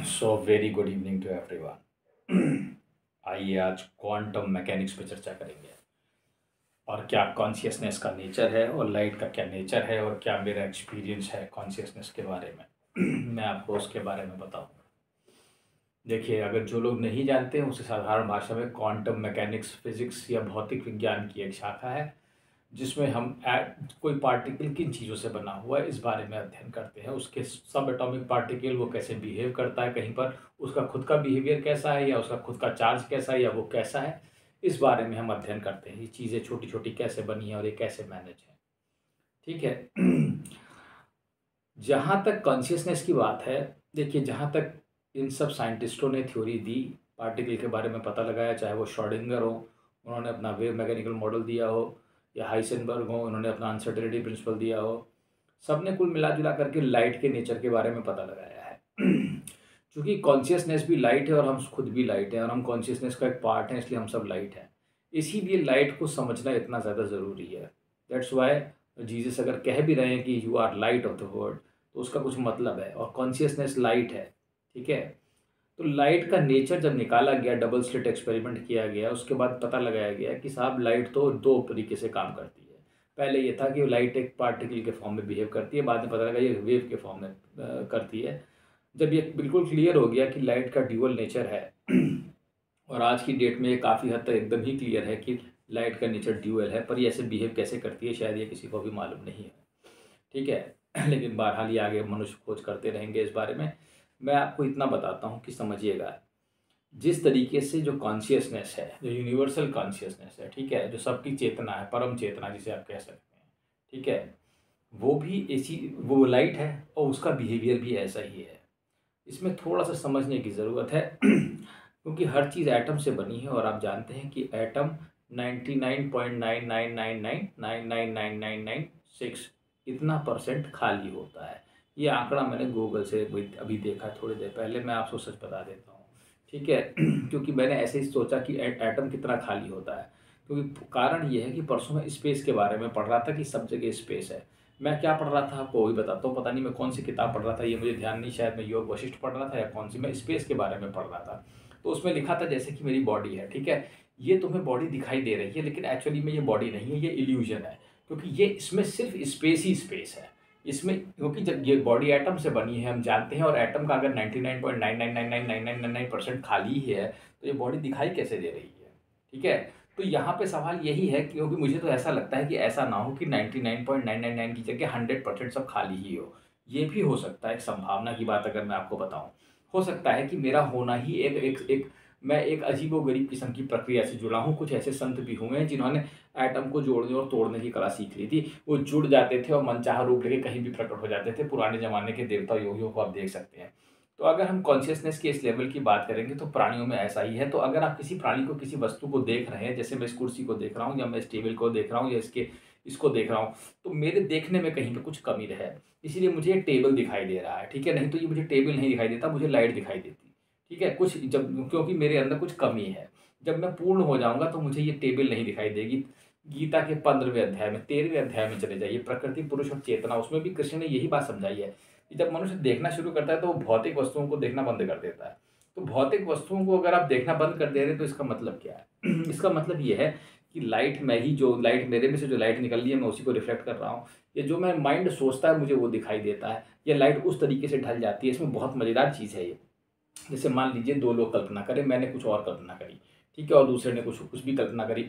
So very good evening to everyone. आइए आज quantum mechanics पे चर्चा करेंगे और क्या कॉन्शियसनेस का नेचर है और लाइट का क्या नेचर है और क्या मेरा एक्सपीरियंस है कॉन्शियसनेस के बारे में। मैं आपको उसके बारे में बताऊँ। देखिए, अगर जो लोग नहीं जानते हैं उसे साधारण भाषा में क्वांटम मैकेनिक्स फिजिक्स या भौतिक विज्ञान की एक शाखा है जिसमें हम कोई पार्टिकल किन चीज़ों से बना हुआ है इस बारे में अध्ययन करते हैं। उसके सब एटॉमिक पार्टिकल वो कैसे बिहेव करता है, कहीं पर उसका खुद का बिहेवियर कैसा है या उसका खुद का चार्ज कैसा है या वो कैसा है, इस बारे में हम अध्ययन करते हैं। ये चीज़ें छोटी छोटी कैसे बनी है और ये कैसे मैनेज है। ठीक है। जहाँ तक कॉन्शियसनेस की बात है, देखिए, जहाँ तक इन सब साइंटिस्टों ने थ्योरी दी, पार्टिकल के बारे में पता लगाया, चाहे वो श्रोडिंगर हो, उन्होंने अपना वेव मैकेनिकल मॉडल दिया हो, या हाइसेनबर्ग हो, उन्होंने अपना अनसर्टेनिटी प्रिंसिपल दिया हो, सब ने कुल मिला जुला करके लाइट के नेचर के बारे में पता लगाया है। क्योंकि कॉन्शियसनेस भी लाइट है और हम खुद भी लाइट हैं और हम कॉन्शियसनेस का एक पार्ट हैं, इसलिए हम सब लाइट हैं। इसीलिए लाइट को समझना इतना ज़्यादा ज़रूरी है। दैट्स वाई जीसस अगर कह भी रहे हैं कि you are light of the world, तो उसका कुछ मतलब है, और कॉन्शियसनेस लाइट है। ठीक है। तो लाइट का नेचर जब निकाला गया, डबल स्लिट एक्सपेरिमेंट किया गया, उसके बाद पता लगाया गया कि साहब लाइट तो दो तरीके से काम करती है। पहले ये था कि लाइट एक पार्टिकल के फॉर्म में बिहेव करती है, बाद में पता लगा ये वेव के फॉर्म में करती है। जब ये बिल्कुल क्लियर हो गया कि लाइट का ड्यूअल नेचर है और आज की डेट में ये काफ़ी हद तक एकदम ही क्लियर है कि लाइट का नेचर ड्यूअल है, पर ये ऐसे बिहेव कैसे करती है शायद ये किसी को भी मालूम नहीं है। ठीक है। लेकिन बहरहाल ये आगे मनुष्य खोज करते रहेंगे इस बारे में। मैं आपको इतना बताता हूँ कि समझिएगा, जिस तरीके से जो कॉन्शियसनेस है, जो यूनिवर्सल कॉन्शियसनेस है, ठीक है, जो सबकी चेतना है, परम चेतना जिसे आप कह सकते हैं, ठीक है, वो भी ऐसी, वो लाइट है और उसका बिहेवियर भी ऐसा ही है। इसमें थोड़ा सा समझने की ज़रूरत है क्योंकि हर चीज़ एटम से बनी है और आप जानते हैं कि एटम 99.9999999996 इतना परसेंट खाली होता है। ये आंकड़ा मैंने गूगल से अभी देखा थोड़ी देर पहले, मैं आपको सच बता देता हूँ। ठीक है। क्योंकि मैंने ऐसे ही सोचा कि एटम कितना खाली होता है, क्योंकि कारण ये है कि परसों मैं स्पेस के बारे में पढ़ रहा था कि सब जगह स्पेस है। मैं क्या पढ़ रहा था आपको वही बताता हूँ, पता नहीं मैं कौन सी किताब पढ़ रहा था, ये मुझे ध्यान नहीं, शायद मैं योग वशिष्ठ पढ़ रहा था या कौन सी, मैं स्पेस के बारे में पढ़ रहा था। तो उसमें लिखा था जैसे कि मेरी बॉडी है, ठीक है, ये तुम्हें बॉडी दिखाई दे रही है, लेकिन एक्चुअली में ये बॉडी नहीं है, ये इल्यूजन है, क्योंकि ये इसमें सिर्फ स्पेस ही स्पेस है इसमें। क्योंकि जब ये बॉडी एटम से बनी है हम जानते हैं, और एटम का अगर 99.999999% खाली ही है, तो ये बॉडी दिखाई कैसे दे रही है। ठीक है। तो यहाँ पे सवाल यही है, क्योंकि मुझे तो ऐसा लगता है कि ऐसा ना हो कि 99.999 की जगह 100% सब खाली ही हो। ये भी हो सकता है, एक संभावना की बात अगर मैं आपको बताऊं, हो सकता है कि मेरा होना ही मैं एक अजीबोगरीब किस्म की प्रक्रिया से जुड़ा हूँ। कुछ ऐसे संत भी हुए हैं जिन्होंने एटम को जोड़ने और तोड़ने की कला सीख ली थी। वो जुड़ जाते थे और मनचाहा रूप लेके कहीं भी प्रकट हो जाते थे। पुराने ज़माने के देवता योगियों को आप देख सकते हैं। तो अगर हम कॉन्शियसनेस के इस लेवल की बात करेंगे तो प्राणियों में ऐसा ही है। तो अगर आप किसी प्राणी को, किसी वस्तु को देख रहे हैं, जैसे मैं इस कुर्सी को देख रहा हूँ या मैं इस टेबल को देख रहा हूँ या इसको देख रहा हूँ, तो मेरे देखने में कहीं पे कुछ कमी है, इसीलिए मुझे ये टेबल दिखाई दे रहा है। ठीक है। नहीं तो ये मुझे टेबल नहीं दिखाई देता, मुझे लाइट दिखाई देती। ठीक है। कुछ जब, क्योंकि मेरे अंदर कुछ कमी है। जब मैं पूर्ण हो जाऊंगा तो मुझे ये टेबल नहीं दिखाई देगी। गीता के 15वें अध्याय में, 13वें अध्याय में चले जाइए, प्रकृति, पुरुष और चेतना, उसमें भी कृष्ण ने यही बात समझाई है कि जब मनुष्य देखना शुरू करता है तो वो भौतिक वस्तुओं को देखना बंद कर देता है। तो भौतिक वस्तुओं को अगर आप देखना बंद कर दे रहे हैं तो इसका मतलब क्या है? इसका मतलब ये है कि लाइट में ही, जो लाइट मेरे में से जो लाइट निकल रही है, मैं उसी को रिफ्लेक्ट कर रहा हूँ। ये जो मैं माइंड सोचता है मुझे वो दिखाई देता है, ये लाइट उस तरीके से ढल जाती है। इसमें बहुत मज़ेदार चीज़ है ये। जैसे मान लीजिए दो लोग कल्पना करें, मैंने कुछ और कल्पना करी, ठीक है, और दूसरे ने कुछ भी कल्पना करी।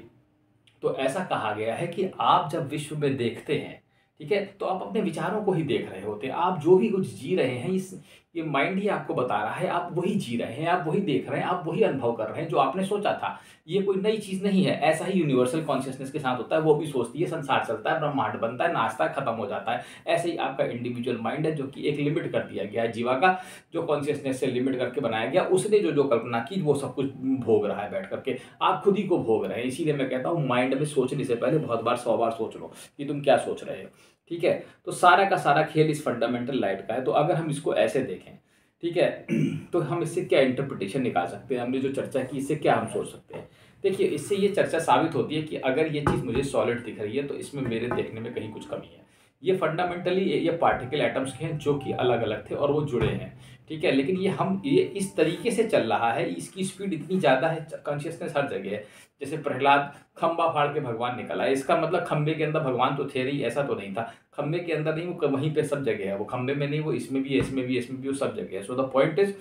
तो ऐसा कहा गया है कि आप जब विश्व में देखते हैं, ठीक है, तो आप अपने विचारों को ही देख रहे होते हैं। आप जो भी कुछ जी रहे हैं, ये माइंड ही आपको बता रहा है, आप वही जी रहे हैं, आप वही देख रहे हैं, आप वही अनुभव कर रहे हैं जो आपने सोचा था। ये कोई नई चीज़ नहीं है। ऐसा ही यूनिवर्सल कॉन्शियसनेस के साथ होता है। वो भी सोचती है, संसार चलता है, ब्रह्मांड बनता है, नाचता है, खत्म हो जाता है। ऐसे ही आपका इंडिविजुअल माइंड है, जो कि एक लिमिट कर दिया गया है जीवा का, जो कॉन्शियसनेस से लिमिट करके बनाया गया, उसने जो जो कल्पना की वो सब कुछ भोग रहा है बैठ करके। आप खुद ही को भोग रहे हैं। इसीलिए मैं कहता हूँ माइंड में सोचने से पहले बहुत बार 100 बार सोच लो कि तुम क्या सोच रहे हो। ठीक है। तो सारा का सारा खेल इस फंडामेंटल लाइट का है। तो अगर हम इसको ऐसे देखें, ठीक है, तो हम इससे क्या इंटरप्रिटेशन निकाल सकते हैं? हमने जो चर्चा की, इससे क्या हम सोच सकते हैं? देखिए, इससे ये चर्चा साबित होती है कि अगर ये चीज़ मुझे सॉलिड दिख रही है तो इसमें मेरे देखने में कहीं कुछ कमी है। ये फंडामेंटली ये पार्टिकल एटम्स के हैं जो कि अलग अलग थे और वो जुड़े हैं, ठीक है। लेकिन ये इस तरीके से चल रहा है, इसकी स्पीड इतनी ज़्यादा है, कॉन्शियसनेस हर जगह है। जैसे प्रहलाद खंबा फाड़ के भगवान निकला है, इसका मतलब खंबे के अंदर भगवान तो थे ही, ऐसा तो नहीं था। खंबे के अंदर नहीं, वो वहीं पे सब जगह है, वो खंबे में नहीं, वो इसमें भी है, इसमें भी, इसमें भी, वो सब जगह है। सो द पॉइंट इज,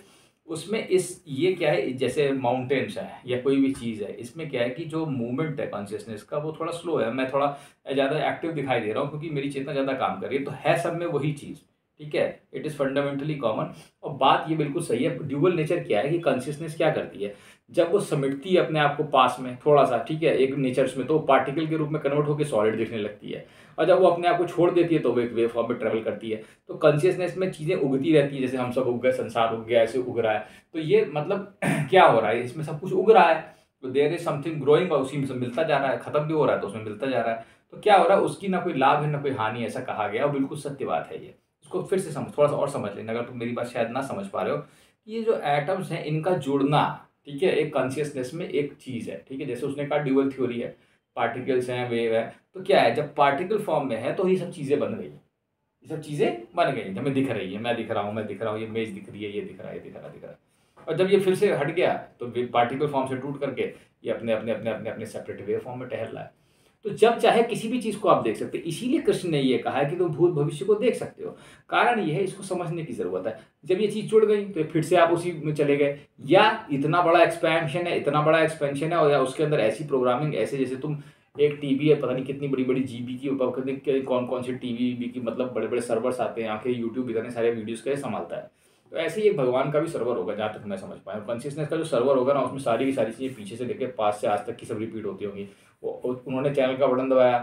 उसमें ये क्या है, जैसे माउंटेन्स है या कोई भी चीज़ है, इसमें क्या है कि जो मूवमेंट है कॉन्शियसनेस का वो थोड़ा स्लो है। मैं थोड़ा ज़्यादा एक्टिव दिखाई दे रहा हूँ क्योंकि मेरी चेतना ज़्यादा काम कर रही है, तो है सब में वही चीज़, ठीक है। It is fundamentally common. और बात ये बिल्कुल सही है। ड्यूअल नेचर क्या है कि कॉन्शियसनेस क्या करती है, जब वो समेटती है अपने आप को पास में थोड़ा सा, ठीक है, एक नेचर्स में, तो पार्टिकल के रूप में कन्वर्ट होकर सॉलिड दिखने लगती है। और जब वो अपने आप को छोड़ देती है तो वो एक वेव फॉर्म में ट्रेवल करती है। तो कॉन्शियसनेस में चीज़ें उगती रहती है, जैसे हम सब उग गए, संसार उग गया, ऐसे उग रहा है। तो ये मतलब क्या हो रहा है, इसमें सब कुछ उग रहा है, तो देयर इज समथिंग ग्रोइंग, और उसी में से मिलता जा रहा है, खत्म भी हो रहा है तो उसमें मिलता जा रहा है। तो क्या हो रहा है, उसकी ना कोई लाभ है ना कोई हानि, ऐसा कहा गया, और बिल्कुल सत्य बात है ये। इसको फिर से समझ, थोड़ा सा और समझ लेना, अगर तुम मेरी बात शायद ना समझ पा रहे हो। ये जो एटम्स हैं इनका जुड़ना, ठीक है, एक कॉन्शियसनेस में एक चीज़ है, ठीक है। जैसे उसने कहा ड्यूअल थ्योरी है, पार्टिकल्स हैं, वेव है, तो क्या है, जब पार्टिकल फॉर्म में है तो ये सब चीज़ें बन गई, ये सब चीज़ें बन गई, हमें दिख रही है, मैं दिख रहा हूँ, मैं दिख रहा हूँ, ये मेज दिख रही है, ये दिख रहा है, ये दिख रहा है, दिख रहा है। और जब ये फिर से हट गया तो पार्टिकल फॉर्म से टूट करके ये अपने अपने अपने अपने अपने सेपरेट वेव फॉर्म में टहल रहा है। तो जब चाहे किसी भी चीज़ को आप देख सकते हैं, इसीलिए कृष्ण ने ये कहा है कि तुम भूत भविष्य को देख सकते हो। कारण ये है, इसको समझने की ज़रूरत है। जब ये चीज़ जुड़ गई तो फिर से आप उसी में चले गए, या इतना बड़ा एक्सपेंशन है, इतना बड़ा एक्सपेंशन है, और या उसके अंदर ऐसी प्रोग्रामिंग, ऐसे जैसे तुम एक टीवी है, पता नहीं कितनी बड़ी बड़ी जीबी की, कौन कौन सी टीवी की, मतलब बड़े बड़े सर्वर्स आते हैं, आखिर यूट्यूब इतने सारे वीडियोज़ का संभालता है। तो ऐसे ही एक भगवान का भी सर्वर होगा, जहाँ तक मैं समझ पाया। कॉन्शियसनेस का जो सर्वर होगा ना, उसमें सारी की सारी चीज़ें पीछे से लेकर पास से आज तक की सब रिपीट होती होंगी। उन्होंने चैनल का बटन दबाया,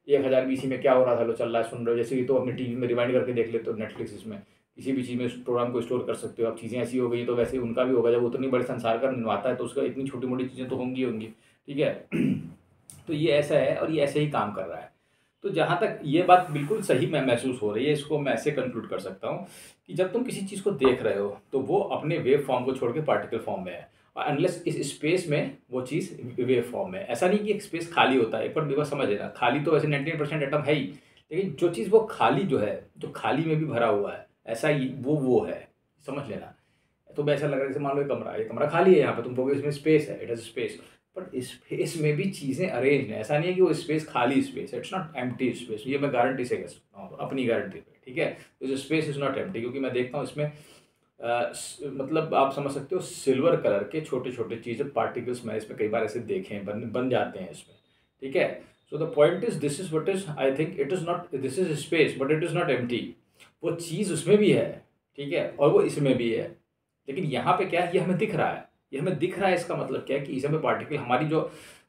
1000 BC में क्या हो रहा था, लो चल रहा है, सुन रहे हो, जैसे कि तो अपनी टीवी में रिवाइंड करके देख लेते हो, नेटफ्लिक्स इसमें किसी भी चीज़ में उस प्रोग्राम को स्टोर कर सकते हो। अब चीज़ें ऐसी हो गई तो वैसे उनका भी होगा, जब उतनी बड़े संसार का निर्माता है तो उसका इतनी छोटी मोटी चीज़ें तो होंगी होंगी, ठीक है। तो ये ऐसा है और ये ऐसे ही काम कर रहा है। तो जहाँ तक ये बात बिल्कुल सही मैं महसूस हो रही है, इसको मैं ऐसे कंक्लूड कर सकता हूँ कि जब तुम किसी चीज़ को देख रहे हो तो वो अपने वेव फॉर्म को छोड़ के पार्टिकल फॉर्म में है, और अनलेस इस स्पेस में वो चीज़ वेव फॉर्म में है। ऐसा नहीं कि एक स्पेस खाली होता है, एक बार मेरे समझ लेना, खाली तो वैसे 99% एटम है ही, लेकिन जो चीज़ वो खाली जो है, जो खाली में भी भरा हुआ है, ऐसा ही वो है, समझ लेना। तो ऐसा लग रहा है जैसे मान लो ये कमरा खाली है, यहाँ पे तुम कहोगे इसमें स्पेस है, it is space, but space में भी चीज़ें अरेंज हैं। ऐसा नहीं है कि वो स्पेस खाली स्पेस है, इट्स नॉट एम्प्टी स्पेस। ये मैं गारंटी से कह सकता हूँ, अपनी गारंटी पे, ठीक है। तो स्पेस इज़ नॉट एम्प्टी, क्योंकि मैं देखता हूँ इसमें मतलब आप समझ सकते हो, सिल्वर कलर के छोटे छोटे चीज़ें, पार्टिकल्स मैंने इसमें कई बार ऐसे देखे हैं, बन जाते हैं इसमें, ठीक है। So the point is, this is what is, I think it is not, this is space but it is not empty. वो चीज़ उसमें भी है, ठीक है, और वो इसमें भी है, लेकिन यहाँ पे क्या है, ये हमें दिख रहा है, ये हमें दिख रहा है। इसका मतलब क्या है कि इसमें पार्टिकल, हमारी जो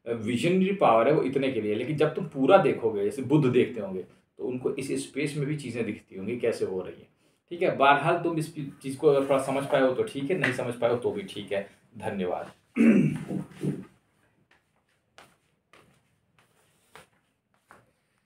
विजनरी पावर है वो इतने के लिए, लेकिन जब तुम पूरा देखोगे, जैसे बुद्ध देखते होंगे, तो उनको इस स्पेस में भी चीज़ें दिखती होंगी कैसे हो रही है, ठीक है। बहरहाल तुम इस चीज़ को अगर थोड़ा समझ पाए हो तो ठीक है, नहीं समझ पाए हो तो भी ठीक है। धन्यवाद।